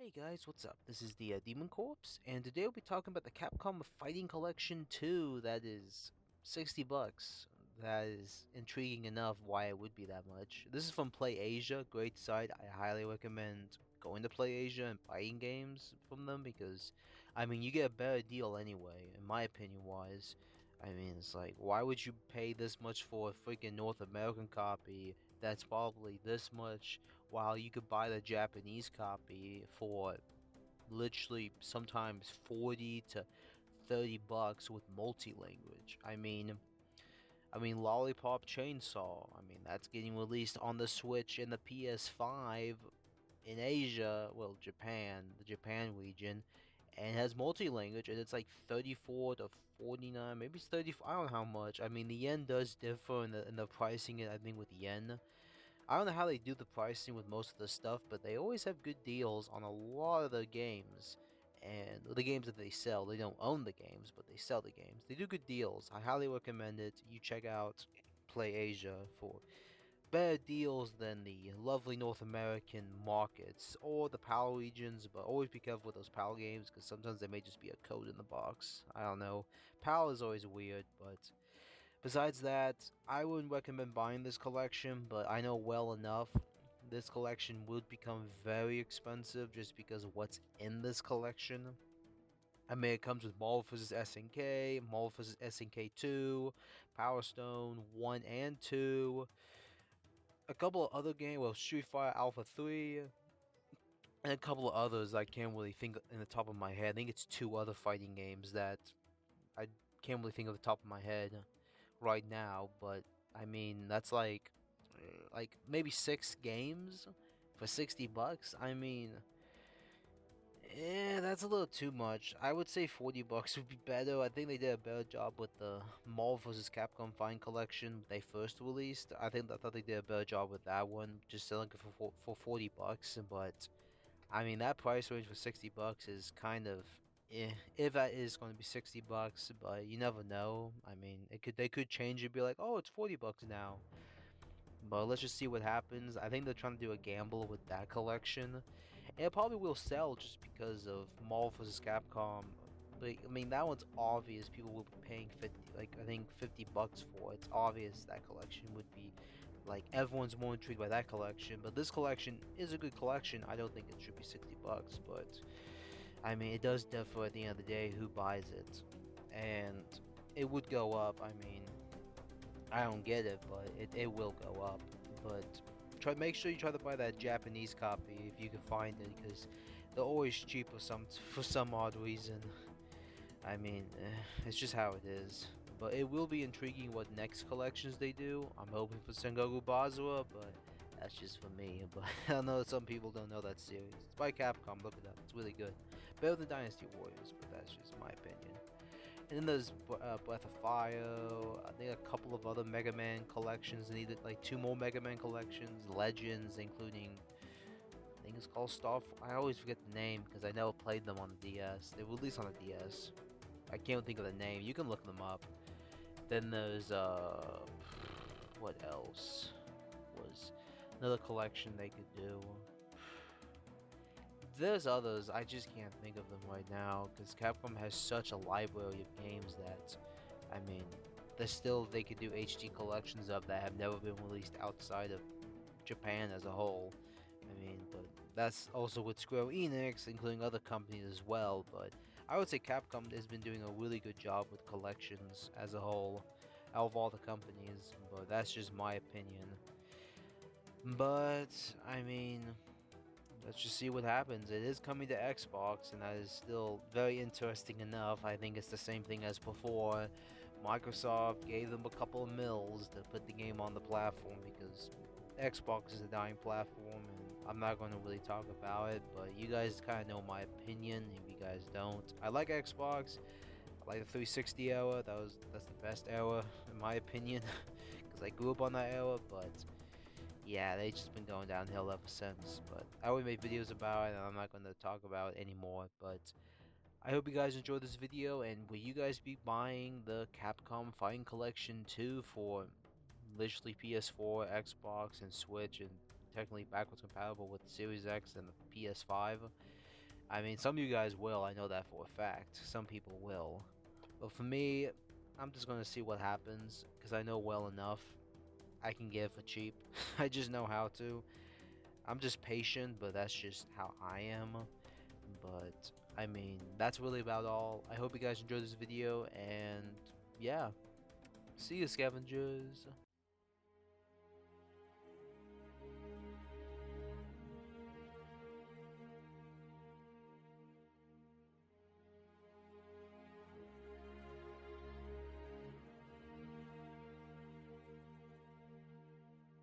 Hey guys, what's up? This is the Demon Corpse, and today we'll be talking about the Capcom Fighting Collection 2 that is 60 bucks. That is intriguing enough why it would be that much. This is from Play Asia, great site. I highly recommend going to Play Asia and buying games from them because, I mean, you get a better deal anyway, in my opinion wise. I mean, it's like, why would you pay this much for a freaking North American copy that's probably this much, while you could buy the Japanese copy for literally sometimes 40 to 30 bucks with multi-language. I mean Lollipop Chainsaw, I mean that's getting released on the Switch and the PS5 in Asia, well, Japan, the Japan region, and has multi-language, and it's like 34 to 49, maybe it's 34, I don't know how much. I mean, the yen does differ in the pricing, I think, with yen. I don't know how they do the pricing with most of the stuff, but they always have good deals on a lot of the games. And the games that they sell, they don't own the games, but they sell the games. They do good deals. I highly recommend it. You check out Play Asia for better deals than the lovely North American markets or the PAL regions, but always be careful with those PAL games because sometimes they may just be a code in the box. I don't know. PAL is always weird, but besides that, I wouldn't recommend buying this collection, but I know well enough this collection would become very expensive just because of what's in this collection. I mean, it comes with Marvel vs. SNK, Marvel vs. SNK 2, Power Stone 1 and 2, a couple of other games, well, Street Fighter Alpha 3, and a couple of others I can't really think in the top of my head. I think it's two other fighting games that I can't really think of the top of my head right now, but I mean that's like maybe 6 games for 60 bucks. I mean, that's a little too much. I would say 40 bucks would be better. I think they did a better job with the Marvel vs. Capcom Fine Collection they first released. I thought they did a better job with that one, just selling it for 40 bucks. But I mean, that price range for 60 bucks is kind of if that is going to be 60 bucks, but you never know. I mean, they could change it, be like, oh, it's 40 bucks now. But let's just see what happens. I think they're trying to do a gamble with that collection. And it probably will sell just because of Marvel vs. Capcom. But I mean, that one's obvious. People will be paying 50, like I think 50 bucks for it. It's obvious that collection would be like everyone's more intrigued by that collection. But this collection is a good collection. I don't think it should be 60 bucks, but I mean, it does differ at the end of the day who buys it, and it would go up. I mean, I don't get it, but it will go up. But make sure you try to buy that Japanese copy if you can find it, because they're always cheap for some odd reason. I mean, it's just how it is. But it will be intriguing what next collections they do. I'm hoping for Sengoku Basara, but that's just for me. But I know some people don't know that series. It's by Capcom. Look it up. It's really good. Better than Dynasty Warriors, but that's just my opinion. And then there's Breath of Fire. I think a couple of other Mega Man collections. Needed like 2 more Mega Man collections, Legends, including I think it's called Star. I always forget the name because I never played them on the DS. They released on the DS. I can't think of the name. You can look them up. Then there's what else was another collection they could do? There's others, I just can't think of them right now, because Capcom has such a library of games that, I mean, they could do HD collections of that have never been released outside of Japan as a whole. I mean, but that's also with Square Enix, including other companies as well, but I would say Capcom has been doing a really good job with collections as a whole, out of all the companies, but that's just my opinion. But, I mean, let's just see what happens. It is coming to Xbox, and that is still very interesting enough. I think it's the same thing as before. Microsoft gave them a couple of mils to put the game on the platform because Xbox is a dying platform, and I'm not going to really talk about it, but you guys kind of know my opinion if you guys don't. I like Xbox. I like the 360 era. That's the best era in my opinion because I grew up on that era, but yeah, they just been going downhill ever since. But I already made videos about it, and I'm not going to talk about it anymore. But I hope you guys enjoyed this video, and will you guys be buying the Capcom Fighting Collection 2 for literally PS4, Xbox, and Switch, and technically backwards compatible with Series X and the PS5? I mean, some of you guys will, I know that for a fact. Some people will. But for me, I'm just gonna see what happens, because I know well enough I can get it for cheap. I just know how to. I'm just patient, but that's just how I am. But, I mean, that's really about all. I hope you guys enjoyed this video, and yeah. See you, scavengers.